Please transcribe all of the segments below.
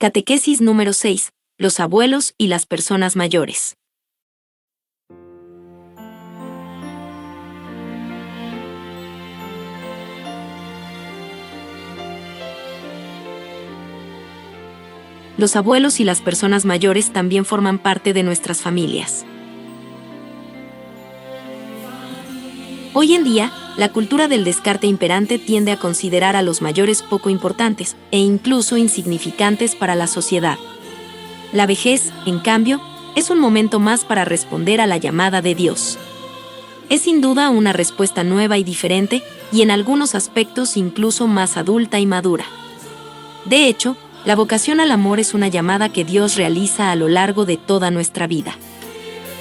Catequesis número 6. Los abuelos y las personas mayores. Los abuelos y las personas mayores también forman parte de nuestras familias. Hoy en día, la cultura del descarte imperante tiende a considerar a los mayores poco importantes e incluso insignificantes para la sociedad. La vejez, en cambio, es un momento más para responder a la llamada de Dios. Es sin duda una respuesta nueva y diferente, y en algunos aspectos incluso más adulta y madura. De hecho, la vocación al amor es una llamada que Dios realiza a lo largo de toda nuestra vida.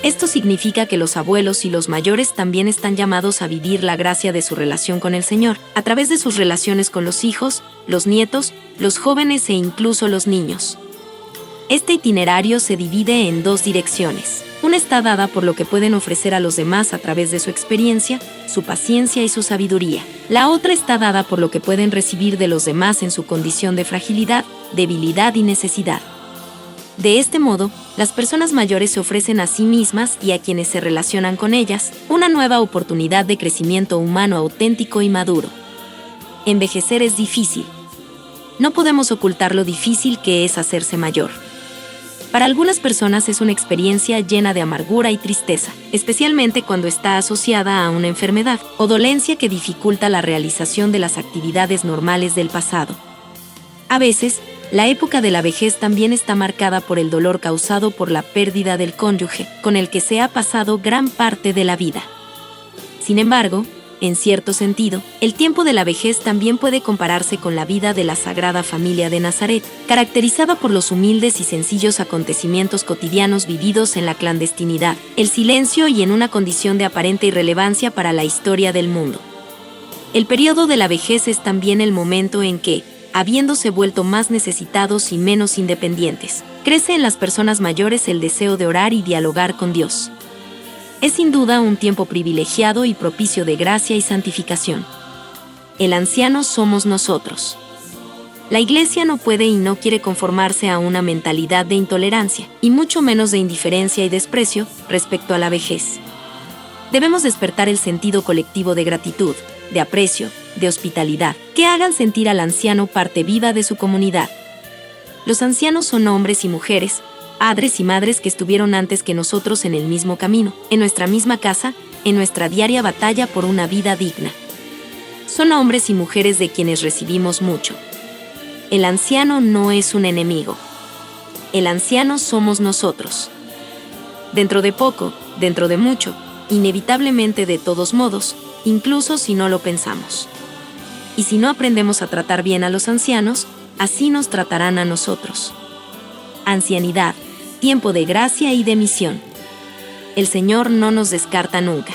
Esto significa que los abuelos y los mayores también están llamados a vivir la gracia de su relación con el Señor, a través de sus relaciones con los hijos, los nietos, los jóvenes e incluso los niños. Este itinerario se divide en dos direcciones. Una está dada por lo que pueden ofrecer a los demás a través de su experiencia, su paciencia y su sabiduría. La otra está dada por lo que pueden recibir de los demás en su condición de fragilidad, debilidad y necesidad. De este modo, las personas mayores se ofrecen a sí mismas y a quienes se relacionan con ellas una nueva oportunidad de crecimiento humano auténtico y maduro. Envejecer es difícil. No podemos ocultar lo difícil que es hacerse mayor. Para algunas personas es una experiencia llena de amargura y tristeza, especialmente cuando está asociada a una enfermedad o dolencia que dificulta la realización de las actividades normales del pasado. A veces, la época de la vejez también está marcada por el dolor causado por la pérdida del cónyuge, con el que se ha pasado gran parte de la vida. Sin embargo, en cierto sentido, el tiempo de la vejez también puede compararse con la vida de la Sagrada Familia de Nazaret, caracterizada por los humildes y sencillos acontecimientos cotidianos vividos en la clandestinidad, el silencio y en una condición de aparente irrelevancia para la historia del mundo. El periodo de la vejez es también el momento en que, habiéndose vuelto más necesitados y menos independientes, crece en las personas mayores el deseo de orar y dialogar con Dios. Es sin duda un tiempo privilegiado y propicio de gracia y santificación. El anciano somos nosotros. La Iglesia no puede y no quiere conformarse a una mentalidad de intolerancia, y mucho menos de indiferencia y desprecio respecto a la vejez. Debemos despertar el sentido colectivo de gratitud, de aprecio, de hospitalidad, que hagan sentir al anciano parte viva de su comunidad. Los ancianos son hombres y mujeres, padres y madres que estuvieron antes que nosotros en el mismo camino, en nuestra misma casa, en nuestra diaria batalla por una vida digna. Son hombres y mujeres de quienes recibimos mucho. El anciano no es un enemigo. El anciano somos nosotros. Dentro de poco, dentro de mucho, inevitablemente de todos modos, incluso si no lo pensamos. Y si no aprendemos a tratar bien a los ancianos, así nos tratarán a nosotros. Ancianidad, tiempo de gracia y de misión. El Señor no nos descarta nunca.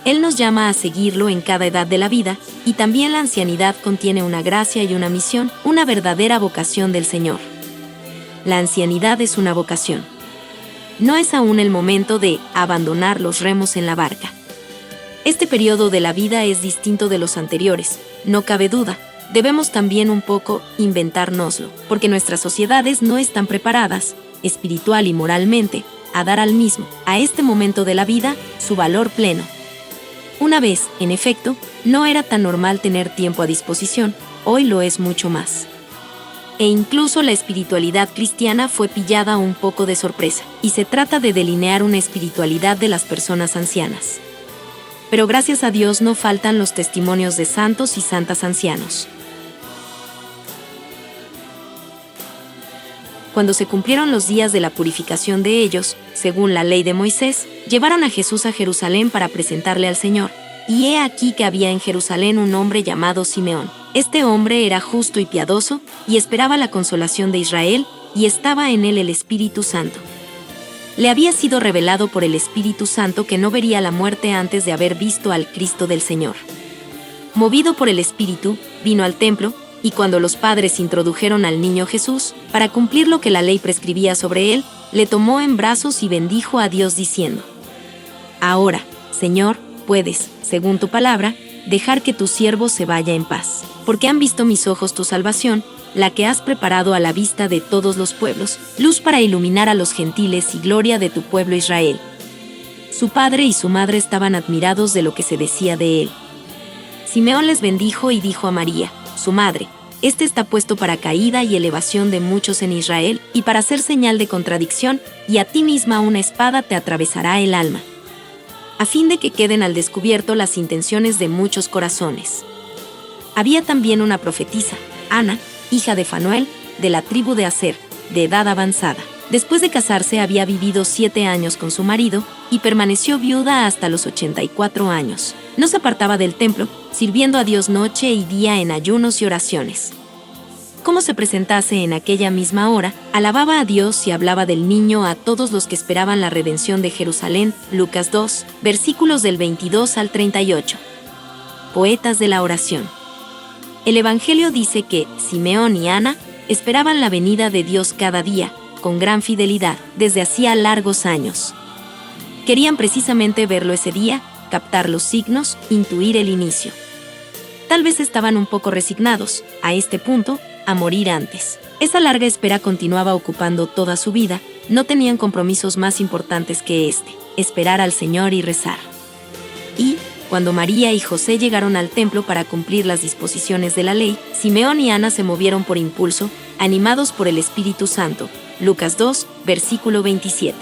Él nos llama a seguirlo en cada edad de la vida, y también la ancianidad contiene una gracia y una misión, una verdadera vocación del Señor. La ancianidad es una vocación. No es aún el momento de abandonar los remos en la barca. Este periodo de la vida es distinto de los anteriores, no cabe duda. Debemos también un poco inventárnoslo, porque nuestras sociedades no están preparadas, espiritual y moralmente, a dar al mismo, a este momento de la vida, su valor pleno. Una vez, en efecto, no era tan normal tener tiempo a disposición, hoy lo es mucho más. E incluso la espiritualidad cristiana fue pillada un poco de sorpresa, y se trata de delinear una espiritualidad de las personas ancianas. Pero gracias a Dios no faltan los testimonios de santos y santas ancianos. Cuando se cumplieron los días de la purificación de ellos, según la ley de Moisés, llevaron a Jesús a Jerusalén para presentarle al Señor. Y he aquí que había en Jerusalén un hombre llamado Simeón. Este hombre era justo y piadoso, y esperaba la consolación de Israel, y estaba en él el Espíritu Santo. Le había sido revelado por el Espíritu Santo que no vería la muerte antes de haber visto al Cristo del Señor. Movido por el Espíritu, vino al templo, y cuando los padres introdujeron al niño Jesús, para cumplir lo que la ley prescribía sobre él, le tomó en brazos y bendijo a Dios diciendo: Ahora, Señor, puedes, según tu palabra, dejar que tu siervo se vaya en paz, porque han visto mis ojos tu salvación, la que has preparado a la vista de todos los pueblos, luz para iluminar a los gentiles y gloria de tu pueblo Israel. Su padre y su madre estaban admirados de lo que se decía de él. Simeón les bendijo y dijo a María, su madre: Este está puesto para caída y elevación de muchos en Israel, y para ser señal de contradicción, y a ti misma una espada te atravesará el alma, a fin de que queden al descubierto las intenciones de muchos corazones. Había también una profetisa, Ana, hija de Fanuel, de la tribu de Aser, de edad avanzada. Después de casarse había vivido 7 años con su marido, y permaneció viuda hasta los 84 años. No se apartaba del templo, sirviendo a Dios noche y día en ayunos y oraciones. Como se presentase en aquella misma hora, alababa a Dios y hablaba del niño a todos los que esperaban la redención de Jerusalén. Lucas 2, versículos del 22 al 38. Poetas de la oración. El Evangelio dice que Simeón y Ana esperaban la venida de Dios cada día, con gran fidelidad, desde hacía largos años. Querían precisamente verlo ese día, captar los signos, intuir el inicio. Tal vez estaban un poco resignados, a este punto, a morir antes. Esa larga espera continuaba ocupando toda su vida, no tenían compromisos más importantes que este, esperar al Señor y rezar. Y, cuando María y José llegaron al templo para cumplir las disposiciones de la ley, Simeón y Ana se movieron por impulso, animados por el Espíritu Santo. Lucas 2, versículo 27.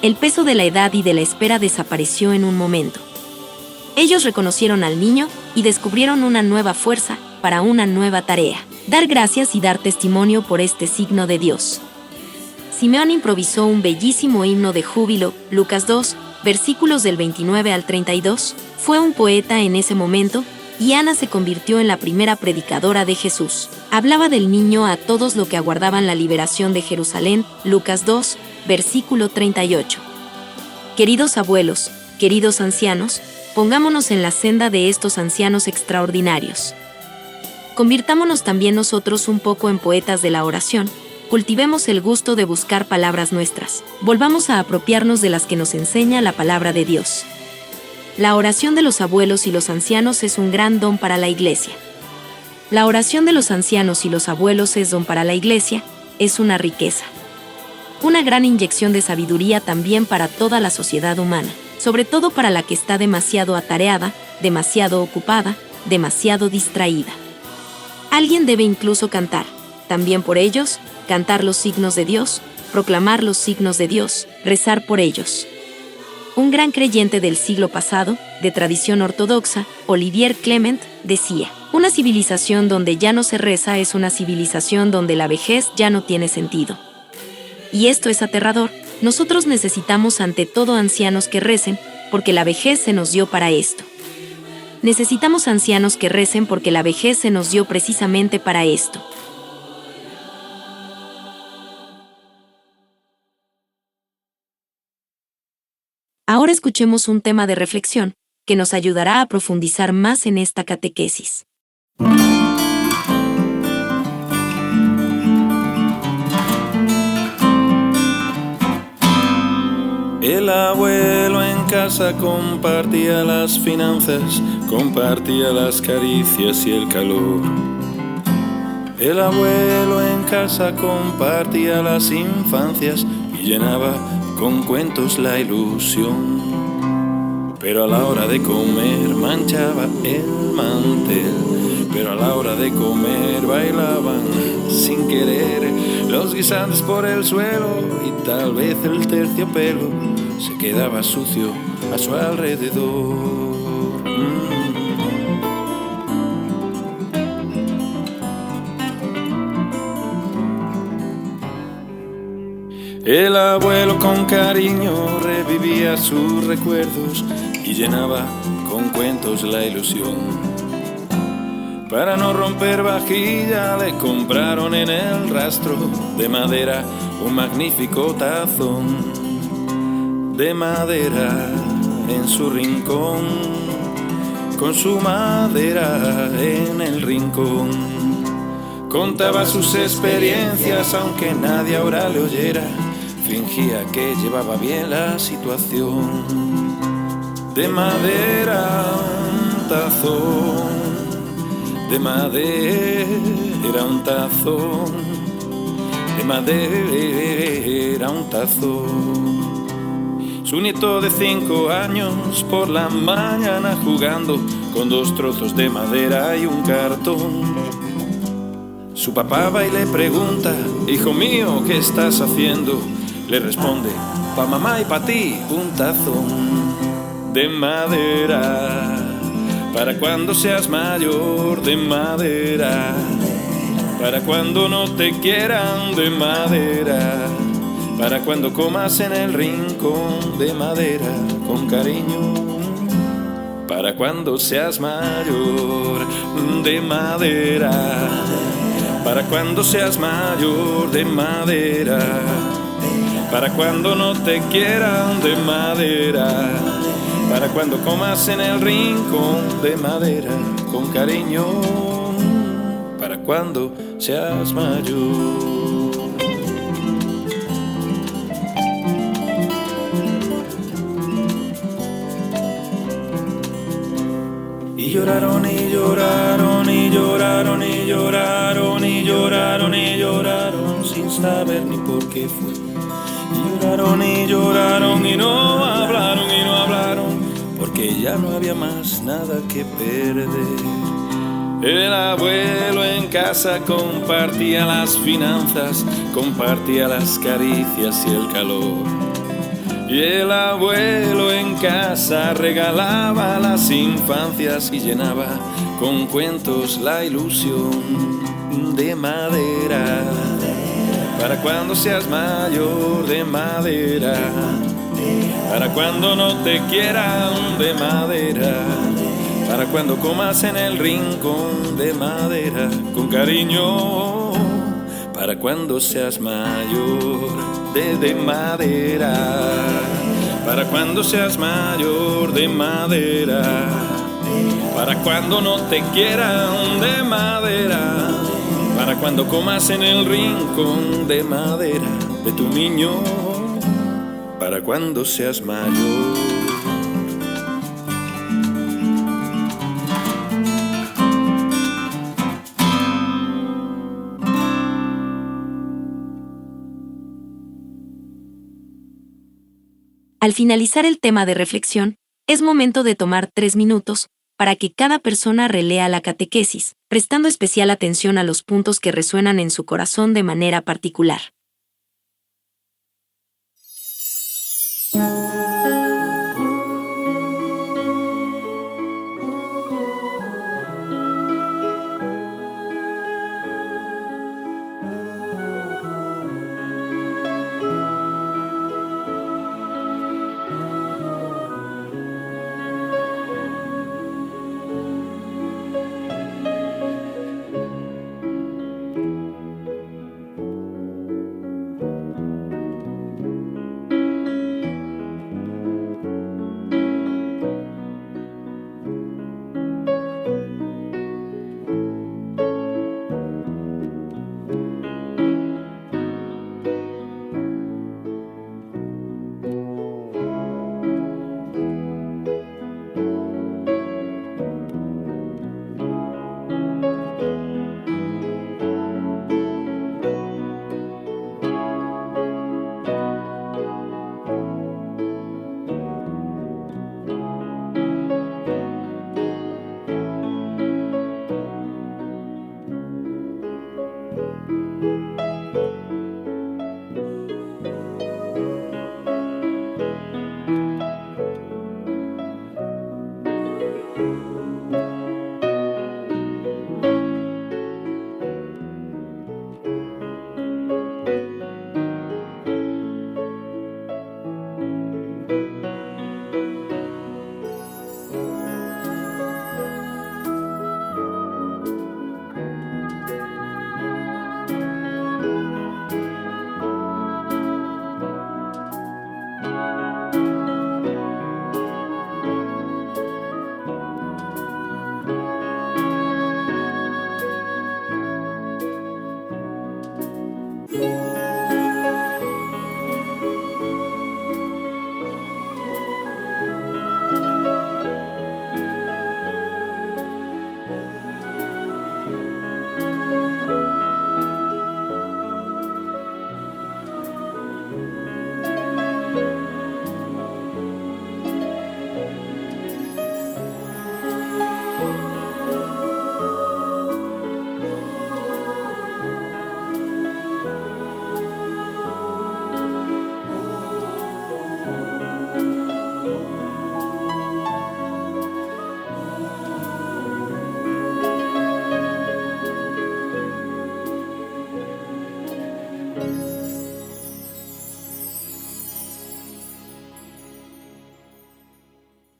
El peso de la edad y de la espera desapareció en un momento. Ellos reconocieron al niño y descubrieron una nueva fuerza para una nueva tarea: dar gracias y dar testimonio por este signo de Dios. Simeón improvisó un bellísimo himno de júbilo. Lucas 2, versículos del 29 al 32. Fue un poeta en ese momento, y Ana se convirtió en la primera predicadora de Jesús. Hablaba del niño a todos los que aguardaban la liberación de Jerusalén. Lucas 2, versículo 38. Queridos abuelos, queridos ancianos, pongámonos en la senda de estos ancianos extraordinarios. Convirtámonos también nosotros un poco en poetas de la oración. Cultivemos el gusto de buscar palabras nuestras. Volvamos a apropiarnos de las que nos enseña la palabra de Dios. La oración de los abuelos y los ancianos es un gran don para la Iglesia. La oración de los ancianos y los abuelos es don para la Iglesia, es una riqueza. Una gran inyección de sabiduría también para toda la sociedad humana, sobre todo para la que está demasiado atareada, demasiado ocupada, demasiado distraída. Alguien debe incluso cantar, también por ellos, cantar los signos de Dios, proclamar los signos de Dios, rezar por ellos. Un gran creyente del siglo pasado, de tradición ortodoxa, Olivier Clement, decía: una civilización donde ya no se reza es una civilización donde la vejez ya no tiene sentido. Y esto es aterrador. Nosotros necesitamos ante todo ancianos que recen, porque la vejez se nos dio para esto. Necesitamos ancianos que recen porque la vejez se nos dio precisamente para esto. Ahora escuchemos un tema de reflexión que nos ayudará a profundizar más en esta catequesis. El abuelo en casa compartía las finanzas, compartía las caricias y el calor. El abuelo en casa compartía las infancias y llenaba con cuentos la ilusión. Pero a la hora de comer manchaba el mantel, pero a la hora de comer bailaban sin querer los guisantes por el suelo, y tal vez el terciopelo se quedaba sucio a su alrededor. El abuelo con cariño revivía sus recuerdos y llenaba con cuentos la ilusión. Para no romper vajilla le compraron en el rastro de madera un magnífico tazón de madera en su rincón, con su madera en el rincón. Contaba sus experiencias aunque nadie ahora le oyera, fingía que llevaba bien la situación. De madera un tazón de madera, un tazón, de madera, un tazón. Su nieto de 5 años por la mañana jugando con 2 trozos de madera y un cartón. Su papá va y le pregunta: hijo mío, ¿qué estás haciendo? Le responde: pa' mamá y pa' ti, un tazón de madera, para cuando seas mayor, de madera, para cuando no te quieran, de madera, para cuando comas en el rincón, de madera, con cariño, para cuando seas mayor, de madera, para cuando seas mayor, de madera, para cuando no te quieran, de madera, para cuando comas en el rincón, de madera, con cariño, para cuando seas mayor. Y lloraron y lloraron y lloraron y lloraron y lloraron y lloraron sin saber ni por qué fue. Y lloraron y lloraron y no hablaron porque ya no había más nada que perder. El abuelo en casa compartía las finanzas, compartía las caricias y el calor. Y el abuelo en casa regalaba las infancias y llenaba con cuentos la ilusión, de madera, para cuando seas mayor, de madera, para cuando no te quieran, de madera, para cuando comas en el rincón, de madera, con cariño, para cuando seas mayor, de madera, para cuando seas mayor, de madera, para cuando no te quieran, de madera, para cuando comas en el rincón, de madera, de tu niño, para cuando seas mayor. Al finalizar el tema de reflexión, es momento de tomar 3 minutos para que cada persona relea la catequesis, prestando especial atención a los puntos que resuenan en su corazón de manera particular.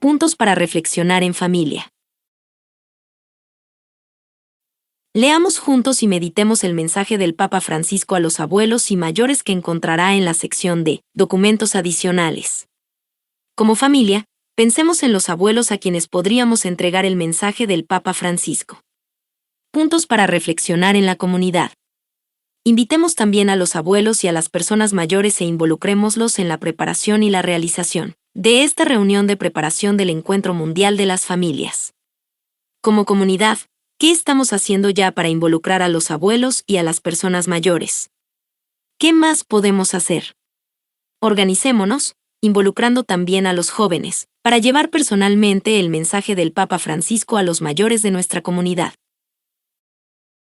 Puntos para reflexionar en familia. Leamos juntos y meditemos el mensaje del Papa Francisco a los abuelos y mayores que encontrará en la sección de Documentos adicionales. Como familia, pensemos en los abuelos a quienes podríamos entregar el mensaje del Papa Francisco. Puntos para reflexionar en la comunidad. Invitemos también a los abuelos y a las personas mayores e involucrémoslos en la preparación y la realización de esta reunión de preparación del Encuentro Mundial de las Familias. Como comunidad, ¿qué estamos haciendo ya para involucrar a los abuelos y a las personas mayores? ¿Qué más podemos hacer? Organicémonos, involucrando también a los jóvenes, para llevar personalmente el mensaje del Papa Francisco a los mayores de nuestra comunidad.